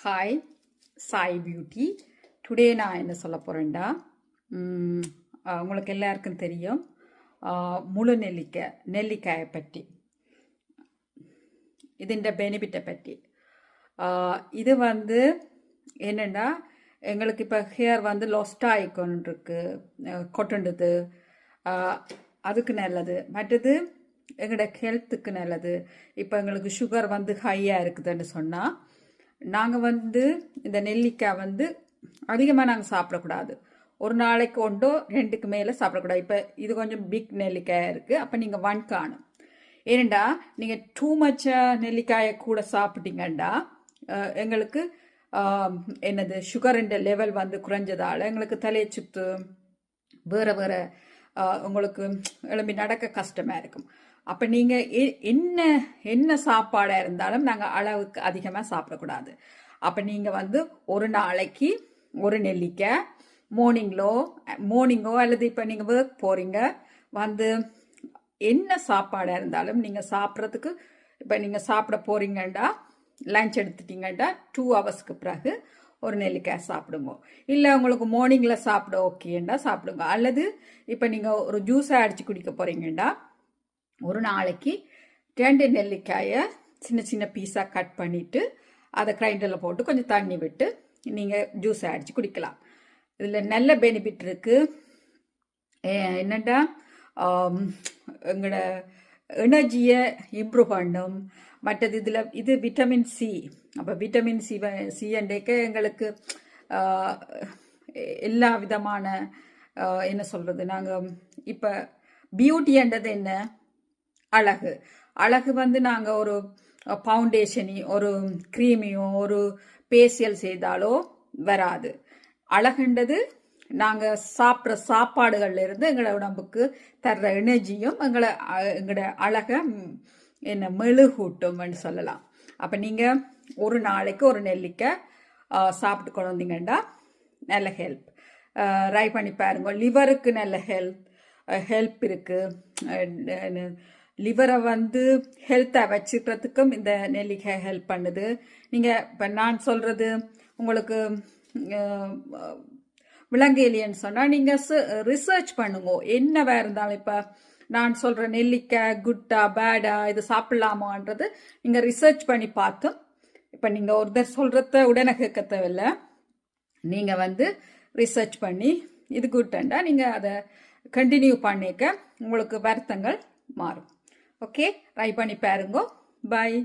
Hi Sai beauty. Today நான் என்ன சொல்ல போகிறேன்டா, உங்களுக்கு எல்லாருக்கும் தெரியும் முழு நெல்லிக்காயை பற்றி, ഇതിൻ്റെ பெனிஃபிட்டை பற்றி. இது என்னென்னா, எங்களுக்கு இப்போ ஹேர் லாஸ்ட் ஆகிக்கொண்டிருக்கு, கொட்டுண்டுது, அதுக்கு நல்லது. மற்றது எங்களோட ஹெல்த்துக்கு நல்லது. இப்போ எங்களுக்கு சுகர் ஹையாக இருக்குதுன்னு சொன்னால், நாங்கள் இந்த நெல்லிக்காய் அதிகமாக நாங்கள் சாப்பிடக்கூடாது. ஒரு நாளைக்கு ஒன்றோ ரெண்டுக்கு மேலே சாப்பிடக்கூடாது. இப்போ இது கொஞ்சம் பிக் நெல்லிக்காயாக இருக்குது, அப்போ நீங்கள் 1 காணும். ஏனெண்டா நீங்கள் டூ மச்சாக நெல்லிக்காயை கூட சாப்பிட்டீங்கண்டா எங்களுக்கு என்னது சுகரின் லெவல் குறைஞ்சதால் எங்களுக்கு தலையை சுத்து, வேறு வேறு உங்களுக்கு எழும்பி நடக்க கஷ்டமாக இருக்கும். அப்போ நீங்கள் என்ன சாப்பாடாக இருந்தாலும் நாங்கள் அளவுக்கு அதிகமாக சாப்பிடக்கூடாது. அப்போ நீங்கள் ஒரு நாளைக்கு ஒரு நெல்லிக்காய் மார்னிங்கோ அல்லது இப்போ நீங்கள் ஒர்க் போகிறீங்க என்ன சாப்பாடாக இருந்தாலும் நீங்கள் சாப்பிட்றதுக்கு, இப்போ நீங்கள் சாப்பிட போகிறீங்கண்டா லஞ்ச் எடுத்துட்டீங்கண்டா 2 ஹவர்ஸ்க்கு பிறகு ஒரு நெல்லிக்காய் சாப்பிடுங்க. இல்லை உங்களுக்கு மார்னிங்கில் சாப்பிட ஓகேண்டா சாப்பிடுங்க. அல்லது இப்போ நீங்கள் ஒரு ஜூஸை அடித்து குடிக்க போகிறீங்கண்டா ஒரு நாளைக்கு 2 நெல்லிக்காயை சின்ன சின்ன பீஸாக கட் பண்ணிவிட்டு அதை கிரைண்டரில் போட்டு கொஞ்சம் தண்ணி விட்டு நீங்கள் ஜூஸை அடித்து குடிக்கலாம். இதில் நல்ல பெனிஃபிட் இருக்குது. என்னென்னா எங்களோட எனர்ஜியை இம்ப்ரூவ் பண்ணும். மற்றது இது விட்டமின் சி. அப்போ விட்டமின் சி அண்டேக்க எங்களுக்கு எல்லா விதமான என்ன சொல்கிறது, நாங்கள் இப்போ பியூட்டின்றது என்ன, அழகு நாங்கள் ஒரு ஃபவுண்டேஷனையும் ஒரு க்ரீமையும் ஒரு ஃபேஷியல் செய்தாலோ வராது. அழகுன்றது நாங்கள் சாப்பிட்ற சாப்பாடுகள்ல இருந்து எங்களோட உடம்புக்கு தர்ற எனர்ஜியும் எங்களோட அழகை என்ன மெழுகூட்டும்னு சொல்லலாம். அப்போ நீங்கள் ஒரு நாளைக்கு ஒரு நெல்லிக்காய் சாப்பிட்டு கொண்டு வந்தீங்கன்னா நல்ல ஹெல்ப். ட்ரை பண்ணி பாருங்க. லிவருக்கு நல்ல ஹெல்ப் இருக்குது. லிவரை ஹெல்த்தாக வச்சுக்கிறதுக்கும் இந்த நெல்லிக்காய் ஹெல்ப் பண்ணுது. நீங்கள் இப்போ நான் சொல்கிறது உங்களுக்கு விலங்கேலியன்னு சொன்னால் நீங்கள் ரிசர்ச் பண்ணுங்க. என்னவா இருந்தாலும் இப்போ நான் சொல்கிற நெல்லிக்காய் குட்டா பேடா இது சாப்பிட்லாமான்றது நீங்கள் ரிசர்ச் பண்ணி பார்த்து, இப்போ நீங்கள் ஒருத்தர் சொல்கிறத உடனே கேட்க தேவையில்லை. நீங்கள் ரிசர்ச் பண்ணி இது குட்டண்டா நீங்கள் அதை கண்டினியூ பண்ணிக்க உங்களுக்கு வருத்தங்கள் மாறும். ஓகே, ட்ரை பண்ணி பாருங்க. பாய்.